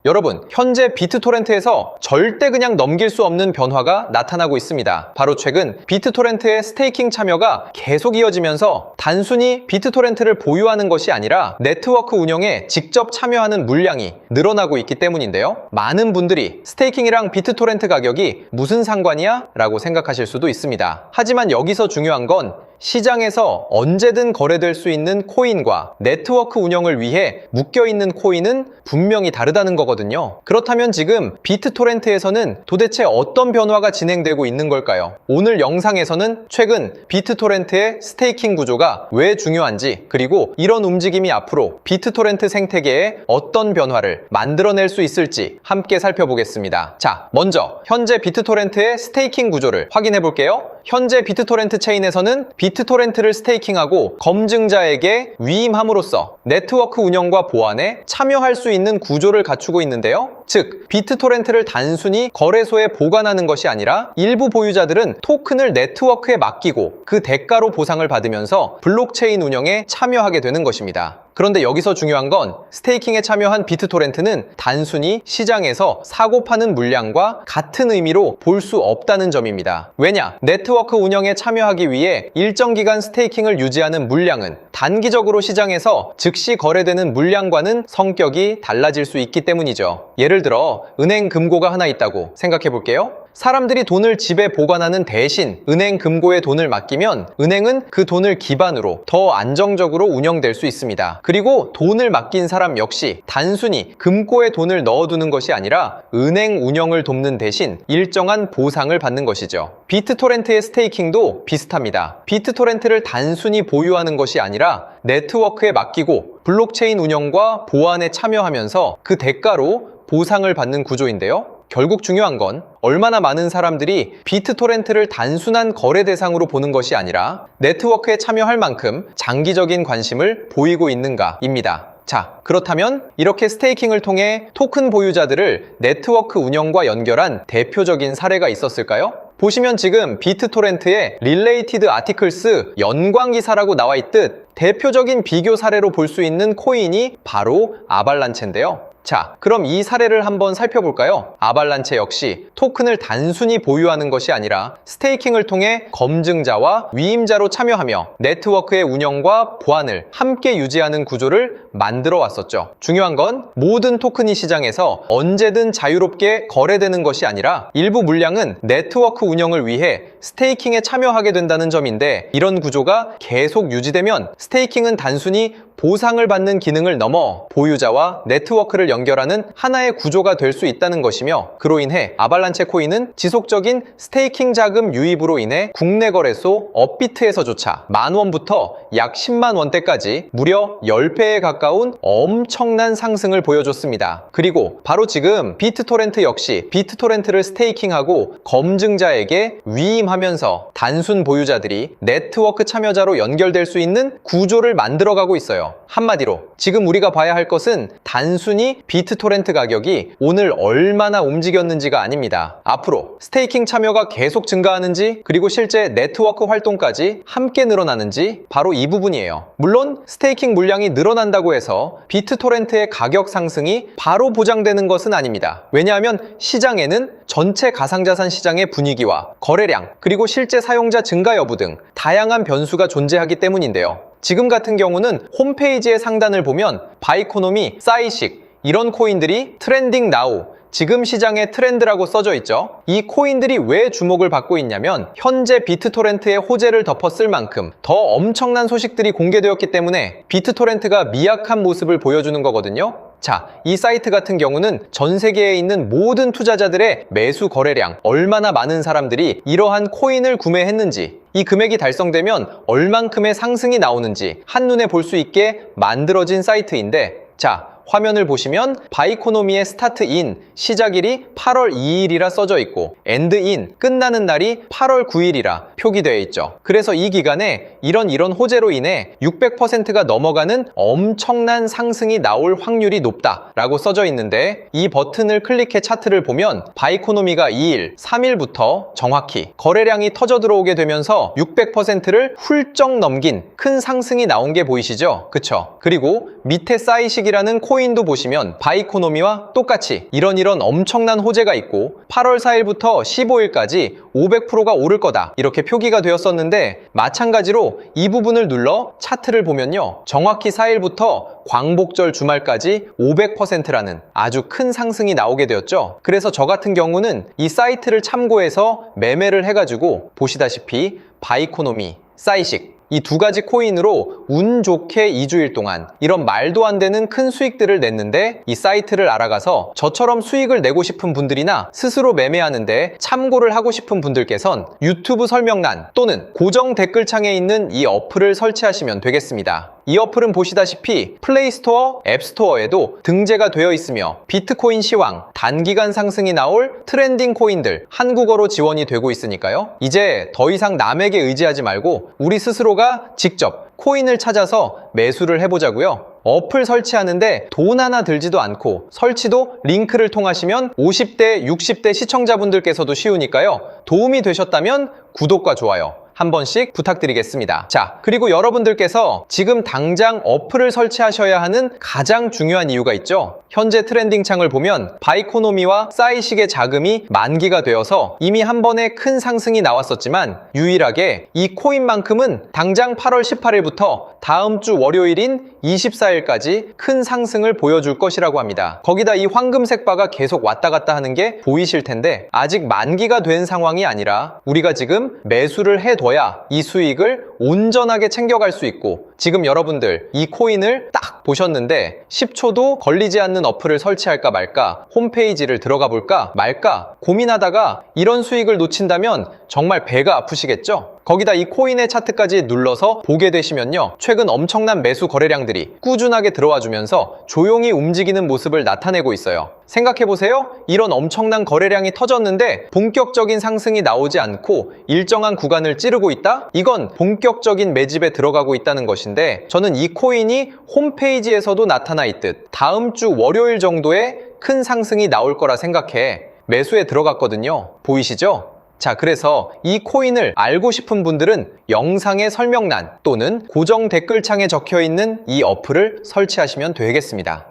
여러분, 현재 비트토렌트에서 절대 그냥 넘길 수 없는 변화가 나타나고 있습니다. 바로 최근 비트토렌트의 스테이킹 참여가 계속 이어지면서 단순히 비트토렌트를 보유하는 것이 아니라 네트워크 운영에 직접 참여하는 물량이 늘어나고 있기 때문인데요. 많은 분들이 스테이킹이랑 비트토렌트 가격이 무슨 상관이야? 라고 생각하실 수도 있습니다. 하지만 여기서 중요한 건 시장에서 언제든 거래될 수 있는 코인과 네트워크 운영을 위해 묶여있는 코인은 분명히 다르다는 거거든요. 그렇다면 지금 비트토렌트에서는 도대체 어떤 변화가 진행되고 있는 걸까요? 오늘 영상에서는 최근 비트토렌트의 스테이킹 구조가 왜 중요한지, 그리고 이런 움직임이 앞으로 비트토렌트 생태계에 어떤 변화를 만들어낼 수 있을지 함께 살펴보겠습니다. 자, 먼저 현재 비트토렌트의 스테이킹 구조를 확인해 볼게요. 현재 비트토렌트 체인에서는 비트토렌트를 스테이킹하고 검증자에게 위임함으로써 네트워크 운영과 보안에 참여할 수 있는 구조를 갖추고 있는데요. 즉, 비트토렌트를 단순히 거래소에 보관하는 것이 아니라 일부 보유자들은 토큰을 네트워크에 맡기고 그 대가로 보상을 받으면서 블록체인 운영에 참여하게 되는 것입니다. 그런데 여기서 중요한 건 스테이킹에 참여한 비트토렌트는 단순히 시장에서 사고 파는 물량과 같은 의미로 볼 수 없다는 점입니다. 왜냐? 네트워크 운영에 참여하기 위해 일정 기간 스테이킹을 유지하는 물량은 단기적으로 시장에서 즉시 거래되는 물량과는 성격이 달라질 수 있기 때문이죠. 예를 들어 은행 금고가 하나 있다고 생각해 볼게요. 사람들이 돈을 집에 보관하는 대신 은행 금고에 돈을 맡기면 은행은 그 돈을 기반으로 더 안정적으로 운영될 수 있습니다. 그리고 돈을 맡긴 사람 역시 단순히 금고에 돈을 넣어두는 것이 아니라 은행 운영을 돕는 대신 일정한 보상을 받는 것이죠. 비트토렌트의 스테이킹도 비슷합니다. 비트토렌트를 단순히 보유하는 것이 아니라 네트워크에 맡기고 블록체인 운영과 보안에 참여하면서 그 대가로 보상을 받는 구조인데요. 결국 중요한 건 얼마나 많은 사람들이 비트토렌트를 단순한 거래 대상으로 보는 것이 아니라 네트워크에 참여할 만큼 장기적인 관심을 보이고 있는가입니다. 자, 그렇다면 이렇게 스테이킹을 통해 토큰 보유자들을 네트워크 운영과 연결한 대표적인 사례가 있었을까요? 보시면 지금 비트토렌트의 Related Articles 연관 기사라고 나와 있듯 대표적인 비교 사례로 볼 수 있는 코인이 바로 아발란체인데요. 자, 그럼 이 사례를 한번 살펴볼까요? 아발란체 역시 토큰을 단순히 보유하는 것이 아니라 스테이킹을 통해 검증자와 위임자로 참여하며 네트워크의 운영과 보안을 함께 유지하는 구조를 만들어 왔었죠. 중요한 건 모든 토큰이 시장에서 언제든 자유롭게 거래되는 것이 아니라 일부 물량은 네트워크 운영을 위해 스테이킹에 참여하게 된다는 점인데, 이런 구조가 계속 유지되면 스테이킹은 단순히 보상을 받는 기능을 넘어 보유자와 네트워크를 연결하는 하나의 구조가 될 수 있다는 것이며, 그로 인해 아발란체 코인은 지속적인 스테이킹 자금 유입으로 인해 국내 거래소 업비트에서조차 10,000원부터 약 10만 원대까지 무려 10배에 가까운 엄청난 상승을 보여줬습니다. 그리고 바로 지금 비트토렌트 역시 비트토렌트를 스테이킹하고 검증자에게 위임하면서 단순 보유자들이 네트워크 참여자로 연결될 수 있는 구조를 만들어가고 있어요. 한마디로 지금 우리가 봐야 할 것은 단순히 비트토렌트 가격이 오늘 얼마나 움직였는지가 아닙니다. 앞으로 스테이킹 참여가 계속 증가하는지, 그리고 실제 네트워크 활동까지 함께 늘어나는지, 바로 이 부분이에요. 물론 스테이킹 물량이 늘어난다고 해서 비트토렌트의 가격 상승이 바로 보장되는 것은 아닙니다. 왜냐하면 시장에는 전체 가상자산 시장의 분위기와 거래량, 그리고 실제 사용자 증가 여부 등 다양한 변수가 존재하기 때문인데요. 지금 같은 경우는 홈페이지의 상단을 보면 바이코노미, 싸이식 이런 코인들이 트렌딩 나우, 지금 시장의 트렌드라고 써져 있죠. 이 코인들이 왜 주목을 받고 있냐면 현재 비트토렌트의 호재를 덮었을 만큼 더 엄청난 소식들이 공개되었기 때문에 비트토렌트가 미약한 모습을 보여주는 거거든요. 자, 이 사이트 같은 경우는 전 세계에 있는 모든 투자자들의 매수 거래량, 얼마나 많은 사람들이 이러한 코인을 구매했는지, 이 금액이 달성되면 얼만큼의 상승이 나오는지 한눈에 볼 수 있게 만들어진 사이트인데, 자, 화면을 보시면 바이코노미의 스타트인 시작일이 8월 2일이라 써져 있고 엔드인 끝나는 날이 8월 9일이라 표기되어 있죠. 그래서 이 기간에 이런 호재로 인해 600%가 넘어가는 엄청난 상승이 나올 확률이 높다라고 써져 있는데, 이 버튼을 클릭해 차트를 보면 바이코노미가 2일, 3일부터 정확히 거래량이 터져 들어오게 되면서 600%를 훌쩍 넘긴 큰 상승이 나온 게 보이시죠? 그쵸? 그리고 밑에 싸이식이라는 코인 코인도 보시면 바이코노미와 똑같이 이런 엄청난 호재가 있고 8월 4일부터 15일까지 500%가 오를 거다 이렇게 표기가 되었었는데, 마찬가지로 이 부분을 눌러 차트를 보면요, 정확히 4일부터 광복절 주말까지 500%라는 아주 큰 상승이 나오게 되었죠. 그래서 저 같은 경우는 이 사이트를 참고해서 매매를 해가지고 보시다시피 바이코노미, 사이식 이 두 가지 코인으로 운 좋게 2주일 동안 이런 말도 안 되는 큰 수익들을 냈는데, 이 사이트를 알아가서 저처럼 수익을 내고 싶은 분들이나 스스로 매매하는데 참고를 하고 싶은 분들께선 유튜브 설명란 또는 고정 댓글창에 있는 이 어플을 설치하시면 되겠습니다. 이 어플은 보시다시피 플레이스토어, 앱스토어에도 등재가 되어 있으며 비트코인 시황, 단기간 상승이 나올 트렌딩 코인들 한국어로 지원이 되고 있으니까요. 이제 더 이상 남에게 의지하지 말고 우리 스스로가 직접 코인을 찾아서 매수를 해보자고요. 어플 설치하는데 돈 하나 들지도 않고, 설치도 링크를 통하시면 50대, 60대 시청자분들께서도 쉬우니까요. 도움이 되셨다면 구독과 좋아요 한 번씩 부탁드리겠습니다. 자, 그리고 여러분들께서 지금 당장 어플을 설치하셔야 하는 가장 중요한 이유가 있죠. 현재 트렌딩 창을 보면 바이코노미와 사이식의 자금이 만기가 되어서 이미 한 번에 큰 상승이 나왔었지만, 유일하게 이 코인만큼은 당장 8월 18일부터 다음 주 월요일인 24일까지 큰 상승을 보여줄 것이라고 합니다. 거기다 이 황금색 바가 계속 왔다 갔다 하는 게 보이실 텐데, 아직 만기가 된 상황이 아니라 우리가 지금 매수를 해둬야 이 수익을 온전하게 챙겨갈 수 있고, 지금 여러분들 이 코인을 딱 보셨는데 10초도 걸리지 않는 어플을 설치할까 말까, 홈페이지를 들어가 볼까 말까 고민하다가 이런 수익을 놓친다면 정말 배가 아프시겠죠? 거기다 이 코인의 차트까지 눌러서 보게 되시면요, 최근 엄청난 매수 거래량들이 꾸준하게 들어와 주면서 조용히 움직이는 모습을 나타내고 있어요. 생각해보세요. 이런 엄청난 거래량이 터졌는데 본격적인 상승이 나오지 않고 일정한 구간을 찌르고 있다? 이건 본격적인 매집에 들어가고 있다는 것인데, 저는 이 코인이 홈페이지에서도 나타나 있듯 다음 주 월요일 정도에 큰 상승이 나올 거라 생각해 매수에 들어갔거든요. 보이시죠? 자, 그래서 이 코인을 알고 싶은 분들은 영상의 설명란 또는 고정 댓글창에 적혀 있는 이 어플을 설치하시면 되겠습니다.